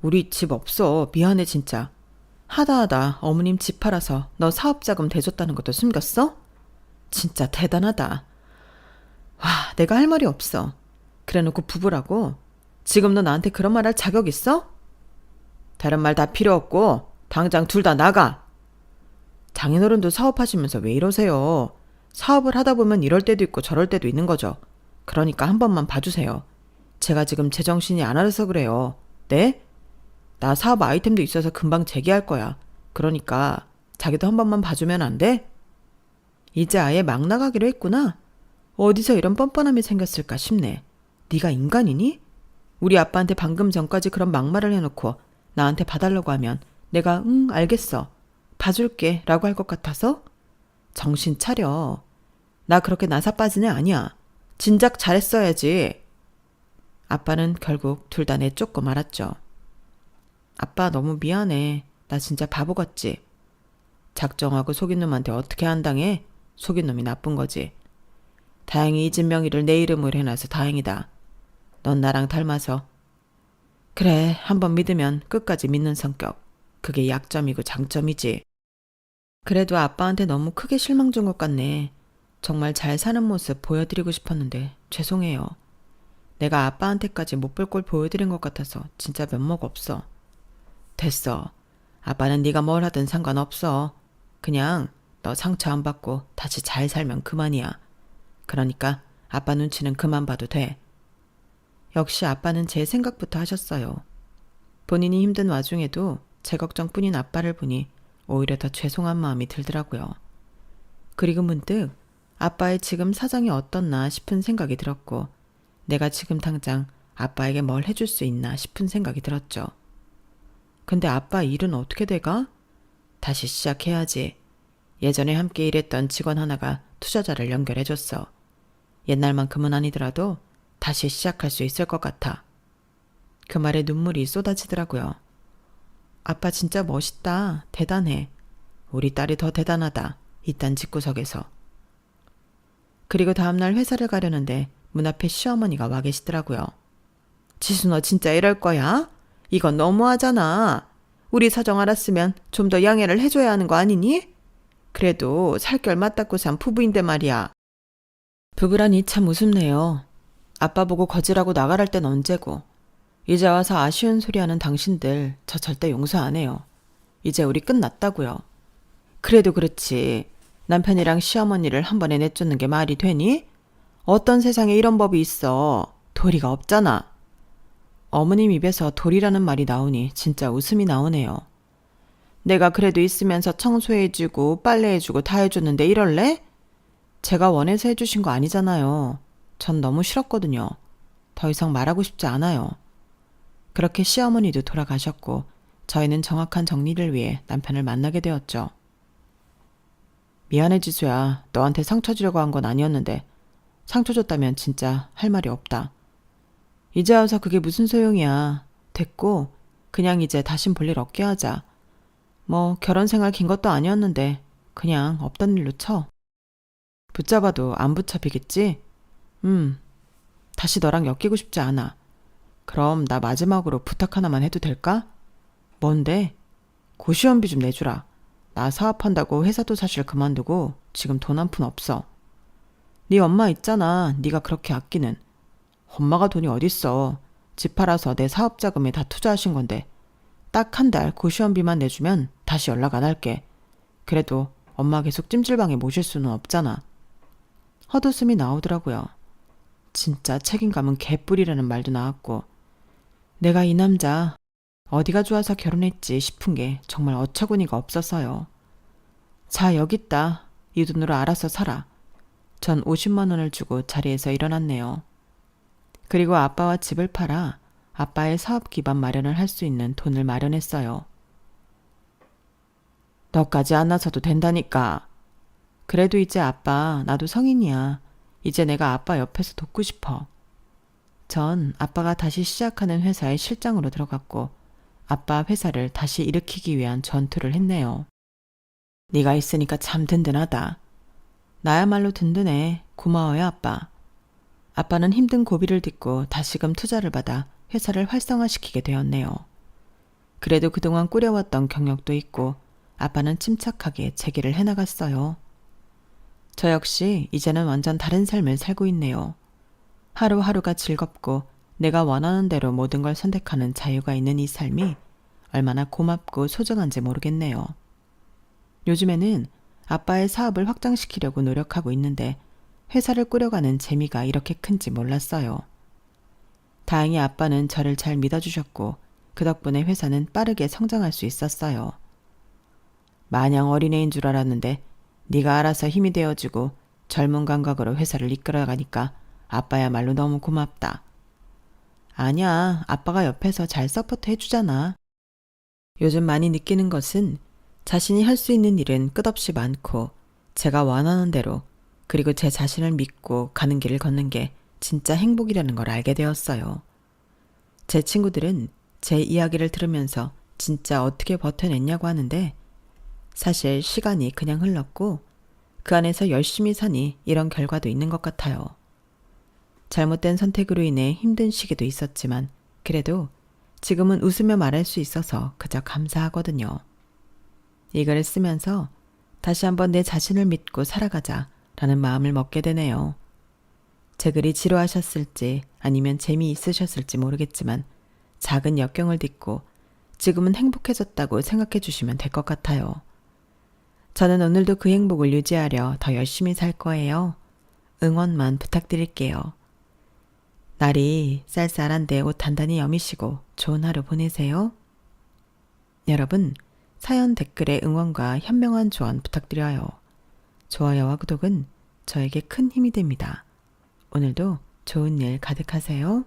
우리 집 없어. 미안해 진짜. 하다하다 어머님 집 팔아서 너 사업자금 대줬다는 것도 숨겼어? 진짜 대단하다. 와, 내가 할 말이 없어. 그래놓고 부부라고? 지금 너 나한테 그런 말 할 자격 있어? 다른 말 다 필요 없고 당장 둘 다 나가. 장인어른도 사업하시면서 왜 이러세요? 사업을 하다 보면 이럴 때도 있고 저럴 때도 있는 거죠. 그러니까 한 번만 봐주세요. 제가 지금 제정신이 안 와서 그래요. 네? 나 사업 아이템도 있어서 금방 재개할 거야. 그러니까 자기도 한 번만 봐주면 안 돼? 이제 아예 막 나가기로 했구나. 어디서 이런 뻔뻔함이 생겼을까 싶네. 네가 인간이니? 우리 아빠한테 방금 전까지 그런 막말을 해놓고 나한테 봐달라고 하면 내가 응 알겠어. 봐줄게 라고 할 것 같아서? 정신 차려. 나 그렇게 나사 빠진 애 아니야. 진작 잘했어야지. 아빠는 결국 둘 다 내쫓고 말았죠. 아빠 너무 미안해. 나 진짜 바보 같지? 작정하고 속인 놈한테 어떻게 한당해? 속인 놈이 나쁜 거지. 다행히 이 집 명의를 내 이름으로 해놔서 다행이다. 넌 나랑 닮아서. 그래, 한번 믿으면 끝까지 믿는 성격. 그게 약점이고 장점이지. 그래도 아빠한테 너무 크게 실망 준 것 같네. 정말 잘 사는 모습 보여드리고 싶었는데 죄송해요. 내가 아빠한테까지 못 볼 걸 보여드린 것 같아서 진짜 면목 없어. 됐어. 아빠는 네가 뭘 하든 상관없어. 그냥 너 상처 안 받고 다시 잘 살면 그만이야. 그러니까 아빠 눈치는 그만 봐도 돼. 역시 아빠는 제 생각부터 하셨어요. 본인이 힘든 와중에도 제 걱정뿐인 아빠를 보니 오히려 더 죄송한 마음이 들더라고요. 그리고 문득 아빠의 지금 사정이 어떻나 싶은 생각이 들었고 내가 지금 당장 아빠에게 뭘 해줄 수 있나 싶은 생각이 들었죠. 근데 아빠 일은 어떻게 돼가? 다시 시작해야지. 예전에 함께 일했던 직원 하나가 투자자를 연결해줬어. 옛날만큼은 아니더라도 다시 시작할 수 있을 것 같아. 그 말에 눈물이 쏟아지더라고요. 아빠 진짜 멋있다. 대단해. 우리 딸이 더 대단하다. 이딴 집구석에서. 그리고 다음날 회사를 가려는데 문 앞에 시어머니가 와 계시더라고요. 지수 너 진짜 이럴 거야? 이건 너무하잖아. 우리 사정 알았으면 좀 더 양해를 해줘야 하는 거 아니니? 그래도 살결 맞닿고 산 부부인데 말이야. 부부라니 참 우습네요. 아빠 보고 거지라고 나가랄 땐 언제고. 이제 와서 아쉬운 소리 하는 당신들 저 절대 용서 안 해요. 이제 우리 끝났다고요. 그래도 그렇지. 남편이랑 시어머니를 한 번에 내쫓는 게 말이 되니? 어떤 세상에 이런 법이 있어. 도리가 없잖아. 어머님 입에서 도리라는 말이 나오니 진짜 웃음이 나오네요. 내가 그래도 있으면서 청소해주고 빨래해주고 다 해줬는데 이럴래? 제가 원해서 해주신 거 아니잖아요. 전 너무 싫었거든요. 더 이상 말하고 싶지 않아요. 그렇게 시어머니도 돌아가셨고 저희는 정확한 정리를 위해 남편을 만나게 되었죠. 미안해 지수야. 너한테 상처 주려고 한 건 아니었는데 상처 줬다면 진짜 할 말이 없다. 이제 와서 그게 무슨 소용이야. 됐고 그냥 이제 다신 볼 일 없게 하자. 뭐 결혼 생활 긴 것도 아니었는데 그냥 없던 일로 쳐. 붙잡아도 안 붙잡히겠지? 다시 너랑 엮이고 싶지 않아. 그럼 나 마지막으로 부탁 하나만 해도 될까? 뭔데? 고시원비 좀 내주라. 나 사업한다고 회사도 사실 그만두고 지금 돈 한 푼 없어. 네 엄마 있잖아. 네가 그렇게 아끼는. 엄마가 돈이 어딨어. 집 팔아서 내 사업 자금에 다 투자하신 건데 딱 한 달 고시원비만 내주면 다시 연락 안 할게. 그래도 엄마 계속 찜질방에 모실 수는 없잖아. 헛웃음이 나오더라고요. 진짜 책임감은 개뿔이라는 말도 나왔고 내가 이 남자 어디가 좋아서 결혼했지 싶은 게 정말 어처구니가 없었어요. 자 여기 있다. 이 돈으로 알아서 살아. 전 50만 원을 주고 자리에서 일어났네요. 그리고 아빠와 집을 팔아 아빠의 사업 기반 마련을 할 수 있는 돈을 마련했어요. 너까지 안 나서도 된다니까. 그래도 이제 아빠 나도 성인이야. 이제 내가 아빠 옆에서 돕고 싶어. 전 아빠가 다시 시작하는 회사에 실장으로 들어갔고 아빠 회사를 다시 일으키기 위한 전투를 했네요. 네가 있으니까 참 든든하다. 나야말로 든든해. 고마워요 아빠. 아빠는 힘든 고비를 딛고 다시금 투자를 받아 회사를 활성화시키게 되었네요. 그래도 그동안 꾸려왔던 경력도 있고 아빠는 침착하게 재기를 해나갔어요. 저 역시 이제는 완전 다른 삶을 살고 있네요. 하루하루가 즐겁고 내가 원하는 대로 모든 걸 선택하는 자유가 있는 이 삶이 얼마나 고맙고 소중한지 모르겠네요. 요즘에는 아빠의 사업을 확장시키려고 노력하고 있는데 회사를 꾸려가는 재미가 이렇게 큰지 몰랐어요. 다행히 아빠는 저를 잘 믿어주셨고 그 덕분에 회사는 빠르게 성장할 수 있었어요. 마냥 어린애인 줄 알았는데 네가 알아서 힘이 되어주고 젊은 감각으로 회사를 이끌어가니까 아빠야말로 너무 고맙다. 아니야, 아빠가 옆에서 잘 서포트 해주잖아. 요즘 많이 느끼는 것은 자신이 할 수 있는 일은 끝없이 많고 제가 원하는 대로 그리고 제 자신을 믿고 가는 길을 걷는 게 진짜 행복이라는 걸 알게 되었어요. 제 친구들은 제 이야기를 들으면서 진짜 어떻게 버텨냈냐고 하는데 사실 시간이 그냥 흘렀고 그 안에서 열심히 사니 이런 결과도 있는 것 같아요. 잘못된 선택으로 인해 힘든 시기도 있었지만 그래도 지금은 웃으며 말할 수 있어서 그저 감사하거든요. 이 글을 쓰면서 다시 한번 내 자신을 믿고 살아가자 라는 마음을 먹게 되네요. 제 글이 지루하셨을지 아니면 재미있으셨을지 모르겠지만 작은 역경을 딛고 지금은 행복해졌다고 생각해 주시면 될 것 같아요. 저는 오늘도 그 행복을 유지하려 더 열심히 살 거예요. 응원만 부탁드릴게요. 날이 쌀쌀한데 옷 단단히 여미시고 좋은 하루 보내세요. 여러분, 사연 댓글에 응원과 현명한 조언 부탁드려요. 좋아요와 구독은 저에게 큰 힘이 됩니다. 오늘도 좋은 일 가득하세요.